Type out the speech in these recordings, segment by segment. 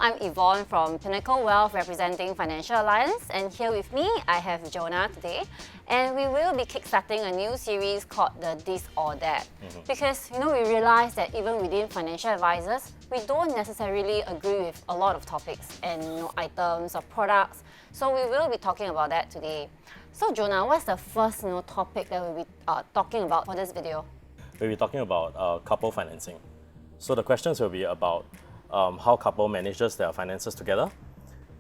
I'm Yvonne from Pinnacle Wealth representing Financial Alliance, and here with me I have Jonah today, and we will be kickstarting a new series called the This or That. Because we realize that even within financial advisors, we don't necessarily agree with a lot of topics and items or products. So we will be talking about that today. So Jonah, what's the first topic that we'll be talking about for this video? We'll be talking about couple financing. So the questions will be about how couple manages their finances together.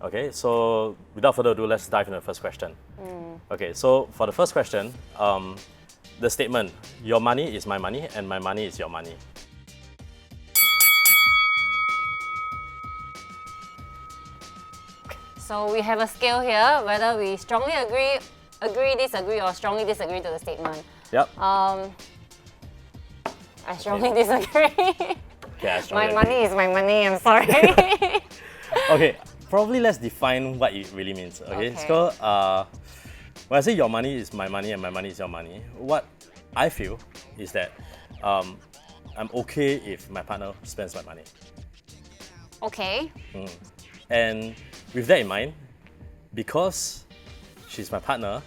Okay, so without further ado, let's dive into the first question. Okay, so for the first question, the statement, your money is my money and my money is your money. So we have a scale here, whether we strongly agree, disagree, or strongly disagree to the statement. Yep. I strongly disagree. Okay, My money is my money, I'm sorry. Okay, probably let's define what it really means. Okay, so when I say your money is my money and my money is your money, what I feel is that I'm okay if my partner spends my money. Okay. And with that in mind, because she's my partner,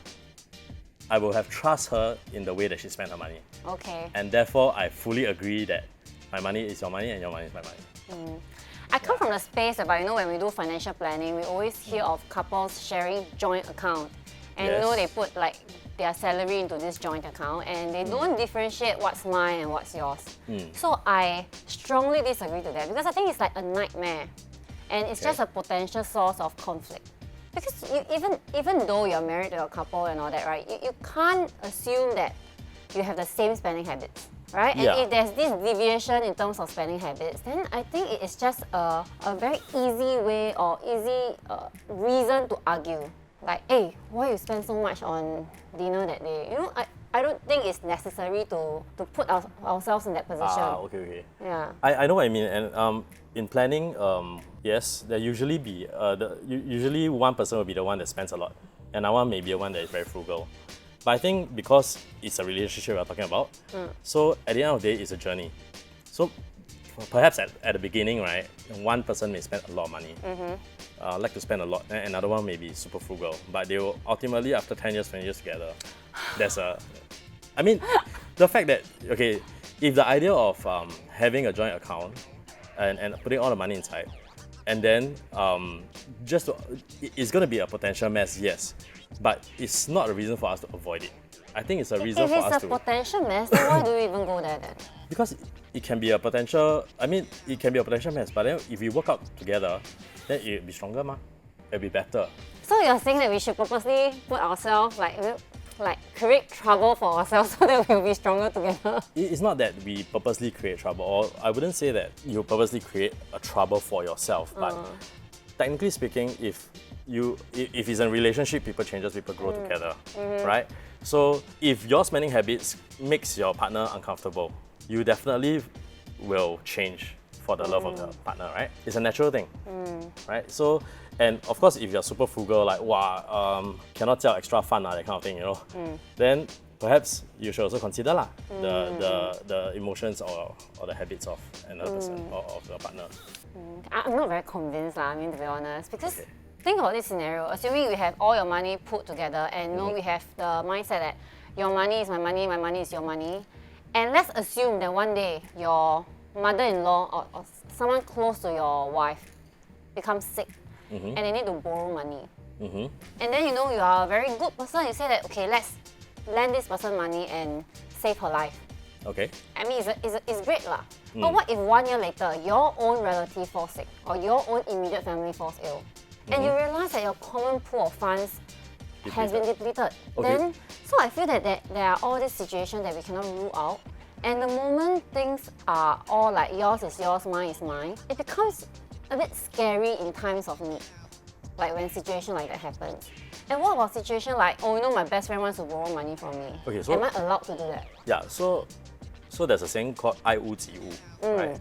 I will have trust her in the way that she spends her money. Okay. And therefore, I fully agree that my money is your money and your money is my money. I come from the space that, when we do financial planning, we always hear of couples sharing joint account. And they put their salary into this joint account and they don't differentiate what's mine and what's yours. So I strongly disagree to that because I think it's like a nightmare. And it's just a potential source of conflict. Because even though you're married to a couple and all that, right, you can't assume that you have the same spending habits, right? And if there's this deviation in terms of spending habits, then I think it is just a very easy way or easy reason to argue. Like, hey, why you spend so much on dinner that day? I don't think it's necessary to put ourselves in that position. Okay. Yeah. I know what I mean, and in planning, yes, there usually be usually one person will be the one that spends a lot, and another one may be the one that is very frugal. But I think because it's a relationship we're talking about, so at the end of the day, it's a journey. So perhaps at the beginning, right, one person may spend a lot of money, like to spend a lot, and another one may be super frugal. But they will ultimately, after 10 years, 20 years together, the fact that, okay, if the idea of having a joint account and putting all the money inside, and then it's going to be a potential mess, yes, but it's not a reason for us to avoid it. I think it's a reason for us to... If it's a potential mess, then why do we even go there then? Because it can be a potential, it can be a potential mess, but then if we work out together, then it'll be stronger, it'll be better. So you're saying that we should purposely put ourselves, create trouble for ourselves so that we'll be stronger together? It's not that we purposely create trouble, or I wouldn't say that you purposely create a trouble for yourself, but technically speaking, if it's a relationship, people changes, people grow together, right? So if your spending habits makes your partner uncomfortable, you definitely will change for the love of the partner, right? It's a natural thing, right? So, and of course, if you're super frugal, like cannot tell extra fun, that kind of thing, then perhaps you should also consider the emotions or the habits of another person or of your partner. I'm not very convinced, to be honest, because think about this scenario. Assuming we have all your money put together and we have the mindset that your money is my money is your money. And let's assume that one day your mother-in-law or someone close to your wife becomes sick and they need to borrow money. And then you are a very good person. You say that, okay, let's lend this person money and save her life. Okay. It's great lah. But what if 1 year later your own relative falls sick or your own immediate family falls ill? And you realize that your common pool of funds has been depleted. Okay. So I feel that there are all these situations that we cannot rule out. And the moment things are all like yours is yours, mine is mine, it becomes a bit scary in times of need. Like when a situation like that happens. And what about situation like, my best friend wants to borrow money from me. Okay, so am I allowed to do that? Yeah, so there's a saying called 爱屋及乌, right?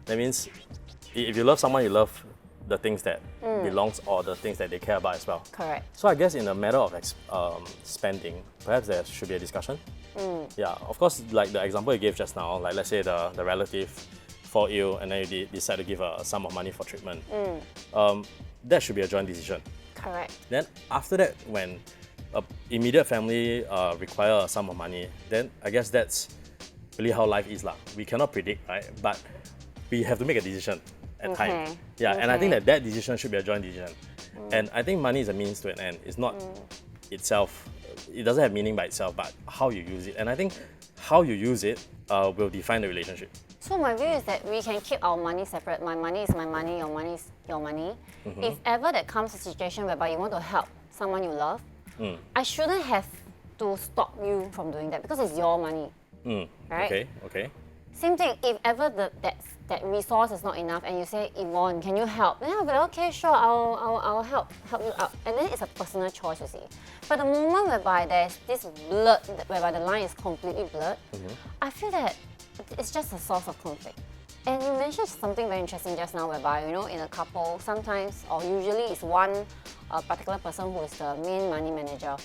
That means if you love someone, you love the things that belongs or the things that they care about as well. Correct. So I guess in the matter of spending, perhaps there should be a discussion. Yeah, of course, like the example you gave just now, like let's say the relative fall ill and then you decide to give a sum of money for treatment, that should be a joint decision. Correct. Then after that, when immediate family require a sum of money, then I guess that's really how life is lah. We cannot predict, right? But we have to make a decision at time. Yeah, and I think that decision should be a joint decision. And I think money is a means to an end. It's not itself, it doesn't have meaning by itself, but how you use it. And I think how you use it will define the relationship. So my view is that we can keep our money separate. My money is my money, your money is your money. If ever there comes a situation whereby you want to help someone you love, I shouldn't have to stop you from doing that because it's your money. Right? Okay. Same thing, if ever that resource is not enough and you say, Yvonne, can you help? Then I'll be like, okay, sure, I'll help you out. And then it's a personal choice, you see. But the moment whereby there's this blurred, whereby the line is completely blurred, I feel that it's just a source of conflict. And you mentioned something very interesting just now whereby, you know, in a couple, sometimes or usually it's one particular person who is the main money manager,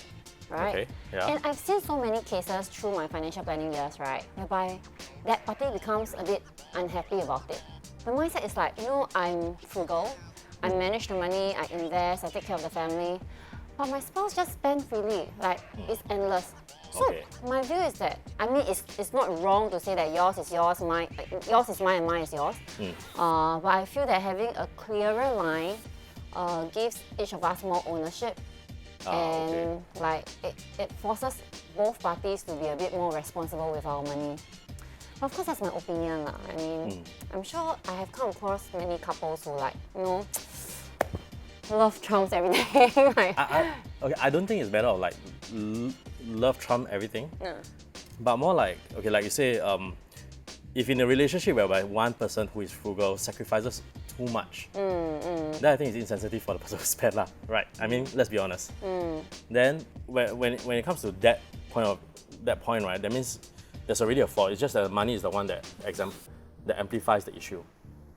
right? Okay, yeah. And I've seen so many cases through my financial planning years, right, whereby that party becomes a bit unhappy about it. The mindset is like, you know, I'm frugal, I manage the money, I invest, I take care of the family, but my spouse just spends freely, like it's endless. So my view is that, I mean, it's not wrong to say that yours is yours, yours is mine and mine is yours. But I feel that having a clearer line gives each of us more ownership. And like it forces both parties to be a bit more responsible with our money. But of course, that's my opinion lah. I mean, I'm sure I have come across many couples who like, you know, love trumps everything. Like, I don't think it's better of like love trump everything, but more like, okay, like you say, if in a relationship whereby one person who is frugal sacrifices too much, then I think it's insensitive for the person to spend lah, right? I mean, let's be honest. Then when it comes to that point, right, that means there's already a flaw. It's just that money is the one that amplifies the issue.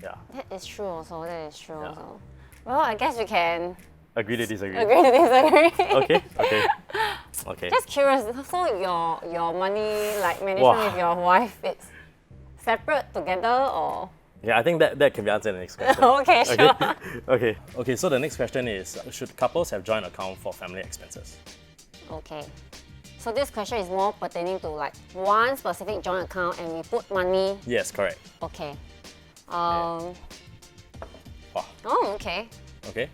Yeah. That is true also. Also. Well, I guess we can agree to disagree. Okay. Just curious. So your money, like management with your wife, it's separate together or? Yeah, I think that can be answered in the next question. Okay, sure. Okay. So the next question is: should couples have joint account for family expenses? Okay. So this question is more pertaining to like one specific joint account and we put money. Yes, correct. Okay. Wow. Oh, okay. Okay.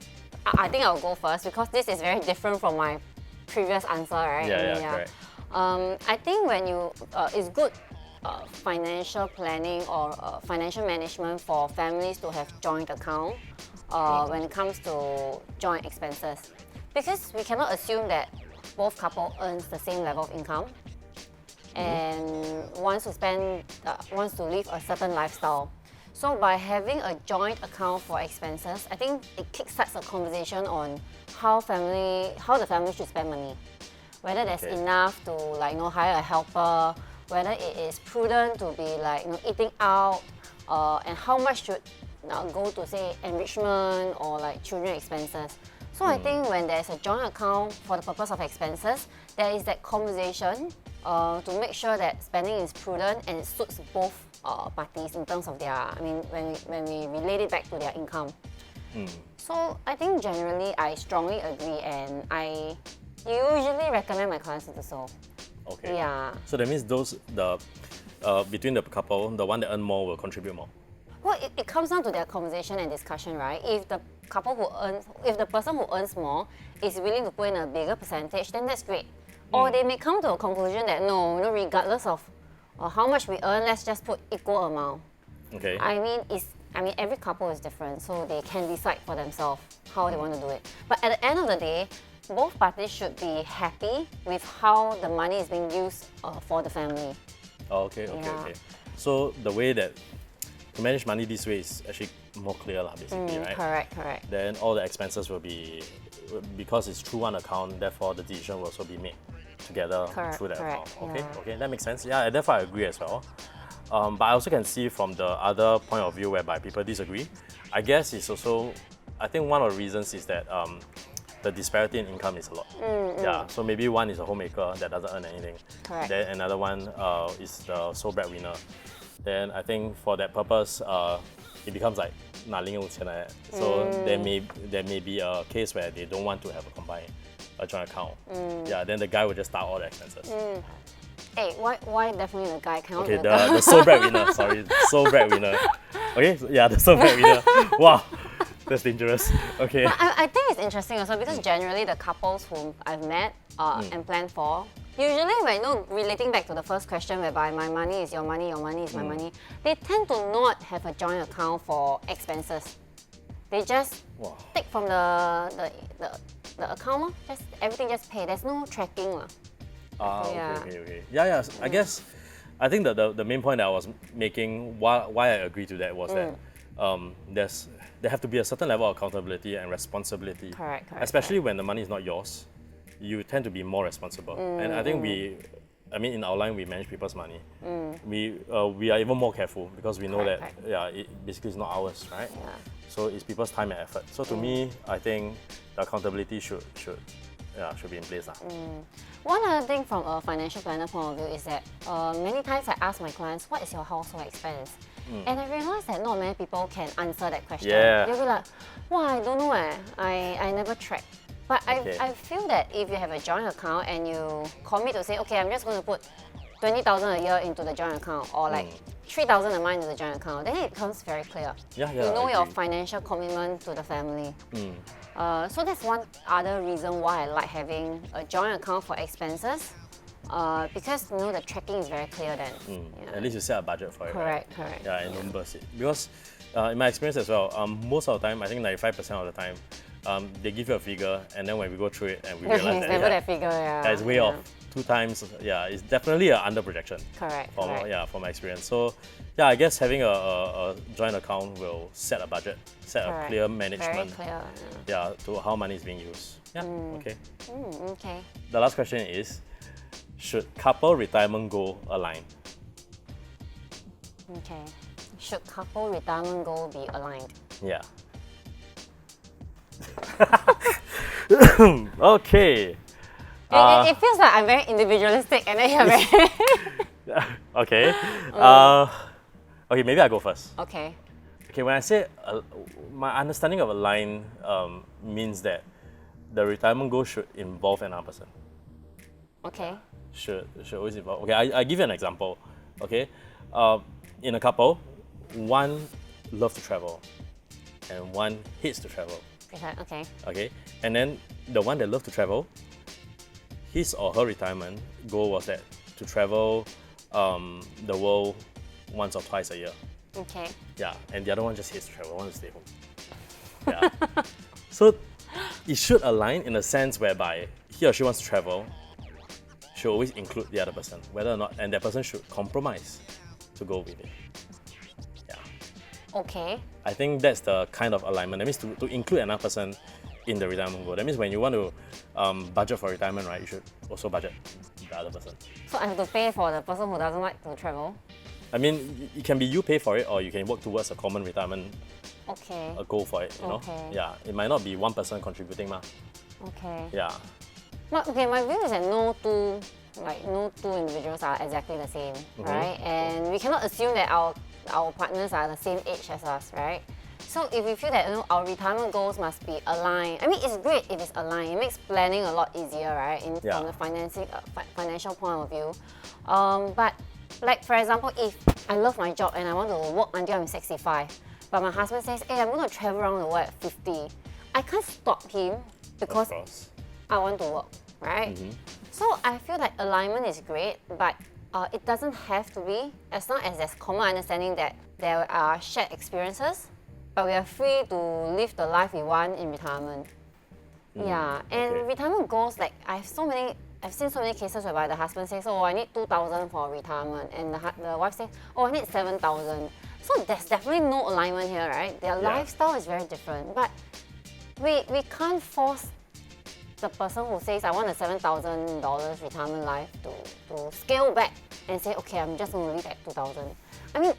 I think I'll go first because this is very different from my previous answer, right? Yeah. Correct. I think when you it's good financial planning or financial management for families to have joint account when it comes to joint expenses, because we cannot assume that both couple earns the same level of income and wants to live a certain lifestyle. So by having a joint account for expenses, I think it kickstarts a conversation on how the family should spend money. Whether there's enough to hire a helper, whether it is prudent to be eating out, and how much should go to say enrichment or children expenses. So I think when there's a joint account for the purpose of expenses, there is that conversation to make sure that spending is prudent and it suits both parties in terms of when we relate it back to their income. So I think generally I strongly agree and I usually recommend my clients to do so. Okay. Yeah. So that means between the couple, the one that earn more will contribute more. Well, it comes down to their conversation and discussion, right? If the person who earns more is willing to put in a bigger percentage, then that's great. Or they may come to a conclusion that no, regardless of how much we earn, let's just put equal amount. Okay. I mean, every couple is different, so they can decide for themselves how they want to do it. But at the end of the day, both parties should be happy with how the money is being used for the family. Okay. So the way that to manage money this way is actually more clear, basically, right? Correct. Then all the expenses will be, because it's through one account, therefore the decision will also be made together through that account. Okay, that makes sense. Yeah, therefore I agree as well. But I also can see from the other point of view whereby people disagree. I guess it's also, I think one of the reasons is that the disparity in income is a lot. Yeah, so maybe one is a homemaker that doesn't earn anything. Correct. Then another one is the sole breadwinner. then I think for that purpose, it becomes like 拿零用钱 like that. So there may be a case where they don't want to have a joint account. Yeah, then the guy will just start all the expenses. Hey, why definitely the guy cannot Okay, be the girl? the sole breadwinner. Sorry, sole breadwinner. Okay, so yeah, the sole breadwinner. Wow, that's dangerous. Okay. But I think it's interesting also because generally the couples whom I've met and planned for, usually when relating back to the first question whereby my money is your money is my money, they tend to not have a joint account for expenses. They just take from the account, lor. Just everything just pay. There's no tracking. Lor. Okay. Yeah. I think the main point that I was making, why I agree to that was that there have to be a certain level of accountability and responsibility. Correct. Especially when the money is not yours, you tend to be more responsible. And I think in our line we manage people's money. We are even more careful because we know that it basically is not ours, right? Yeah. So it's people's time and effort. So to me, I think the accountability should be in place. One other thing from a financial planner point of view is that many times I ask my clients, what is your household expense? And I realize that not many people can answer that question. Yeah. They'll be like, wow, I don't know I never track. But I feel that if you have a joint account and you commit to say, okay, I'm just going to put 20,000 a year into the joint account or like 3,000 a month into the joint account, then it becomes very clear. You know your financial commitment to the family. So that's one other reason why I like having a joint account for expenses, because the tracking is very clear then. At least you set a budget for it. Correct. Yeah, and don't burst it. Because in my experience as well, most of the time, I think 95% of the time, they give you a figure, and then when we go through it and we realize It's never that figure, it's way off 2 times. Yeah, it's definitely an under projection. Correct. From my experience. So yeah, I guess having a joint account will set a budget, set a clear management. Very clear. Yeah, to how money is being used. Yeah. Okay. Okay. The last question is, should couple retirement goal align? Okay. Should couple retirement goal be aligned? Yeah. Okay. It feels like I'm very individualistic and then you're very... Okay. Okay, maybe I go first. Okay. Okay, when I say my understanding of align means that the retirement goal should involve another person. Okay. Should always involve. Okay, I give you an example. Okay, in a couple, one loves to travel, and one hates to travel. Okay. Okay, and then the one that loves to travel, his or her retirement goal was that to travel the world once or twice a year. Okay. Yeah, and the other one just hates to travel, wants to stay home. Yeah. So it should align in a sense whereby he or she wants to travel, should always include the other person, whether or not, and that person should compromise to go with it. Yeah. Okay. I think that's the kind of alignment. That means to include another person in the retirement goal. That means when you want to budget for retirement, right, you should also budget the other person. So I have to pay for the person who doesn't like to travel? I mean, it can be you pay for it, or you can work towards a common retirement Okay. a goal for it, you know? Okay. Yeah, it might not be one person contributing, Okay. Yeah. But okay, my view is that no two individuals are exactly the same, right? And we cannot assume that our partners are the same age as us, right? So if we feel that our retirement goals must be aligned, I mean it's great if it's aligned. It makes planning a lot easier, right? From the financial point of view. But like for example, if I love my job and I want to work until I'm 65, but my husband says, "Hey, I'm going to travel around the world at 50," I can't stop him because I want to work, right? So I feel like alignment is great, but it doesn't have to be, as long as there's common understanding that there are shared experiences, but we are free to live the life we want in retirement. Yeah, and retirement goals, like I've seen so many cases whereby the husband says, "Oh, I need 2,000 for retirement," and the wife says, "Oh, I need 7,000." So there's definitely no alignment here, right? Their lifestyle is very different, but we can't force the person who says, "I want a $7,000 retirement life" to scale back and say, "Okay, I'm just going to live at 2,000." I mean,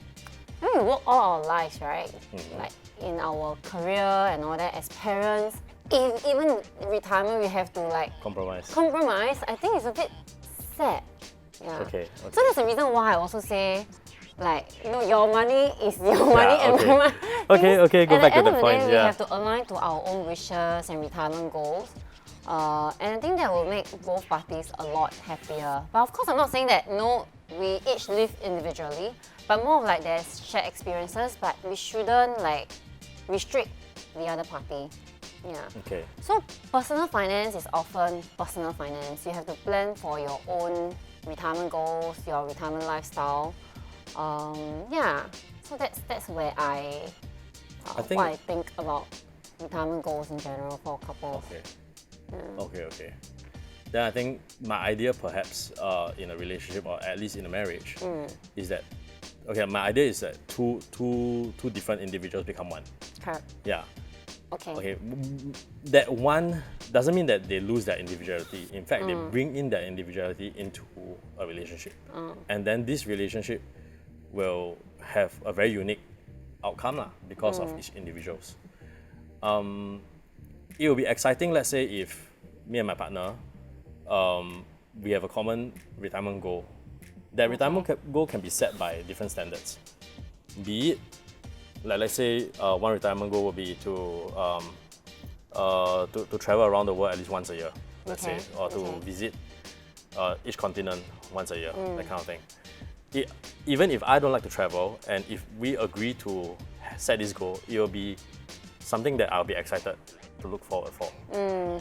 we work all our lives, right? Like in our career and all that as parents. If even retirement we have to like compromise, I think it's a bit sad. Yeah. Okay. So that's the reason why I also say like, your money is your money and okay. my money. Okay, go back to the At the end of the point, day, we yeah. have to align to our own wishes and retirement goals. And I think that will make both parties a lot happier. But of course, I'm not saying that we each live individually, but more of like there's shared experiences, but we shouldn't like restrict the other party. Yeah. Okay. So personal finance is often personal finance. You have to plan for your own retirement goals, your retirement lifestyle. Yeah. So that's where think- what I think about retirement goals in general for couples. Okay. Okay. Then I think my idea perhaps in a relationship or at least in a marriage is that, my idea is that two different individuals become one. Correct. Yeah. Okay. That one doesn't mean that they lose their individuality. In fact, they bring in their individuality into a relationship. And then this relationship will have a very unique outcome because of each individuals. It will be exciting, let's say, if me and my partner, we have a common retirement goal. That retirement goal can be set by different standards. Be it, like let's say, one retirement goal would be to travel around the world at least once a year, let's say, or to visit each continent once a year, that kind of thing. Even if I don't like to travel, and if we agree to set this goal, it will be something that I'll be excited to look forward for.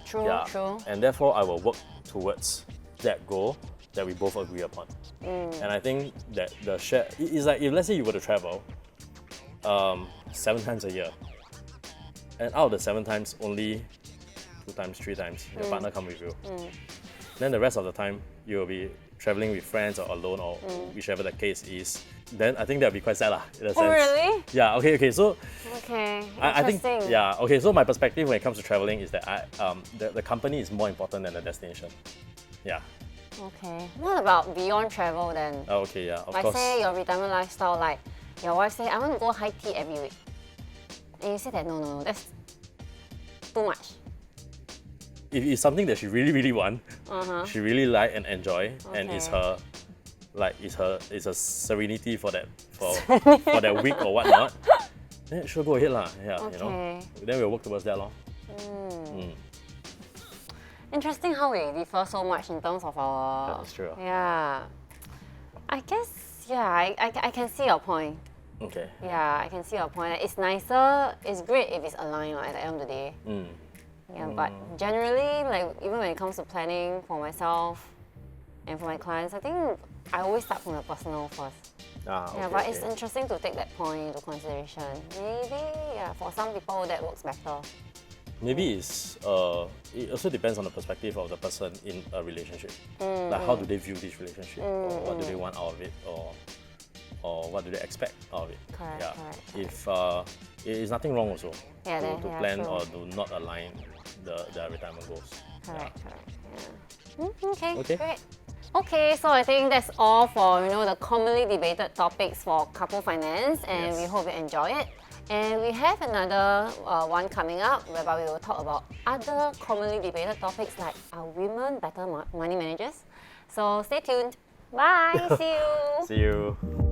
True. And therefore, I will work towards that goal that we both agree upon. And I think that the share is like, if let's say you were to travel 7 times a year, and out of the 7 times, only 2 times, 3 times, your partner come with you. Then the rest of the time, you'll be traveling with friends or alone or whichever the case is. Then I think that'll be quite sad in a sense. Oh, really? Yeah, okay, so Okay. I think, Interesting. so my perspective when it comes to traveling is that the company is more important than the destination. Yeah. Okay. What about beyond travel then? Oh, okay, yeah, of Like course. say your retirement lifestyle, like your wife say, I want to go high tea every week. And you say that no, that's too much. If it's something that she really, really want, she really like and enjoy, and it's Okay. her, it's a serenity for that for that week or whatnot, then sure go ahead lah. Yeah, Okay. Then we'll work towards that lor. Interesting how we differ so much in terms of our. That's true. Yeah. I guess, I can see your point. Okay. Yeah, I can see your point. Like, it's nicer, it's great if it's aligned at the end of the day. Yeah, but generally, like even when it comes to planning for myself and for my clients, I think I always start from the personal first. Okay, But it's interesting to take that point into consideration. Maybe, for some people that works better. Maybe it also depends on the perspective of the person in a relationship. Like how do they view this relationship, or what do they want out of it, or what do they expect out of it? Correct. If it is nothing wrong also to plan true. or do not align their retirement goals. Correct. Okay, Okay. great. Okay, so I think that's all for the commonly debated topics for couple finance, and Yes. we hope you enjoy it. And we have another one coming up whereby we will talk about other commonly debated topics like are women better money managers? So stay tuned. Bye. See you. See you.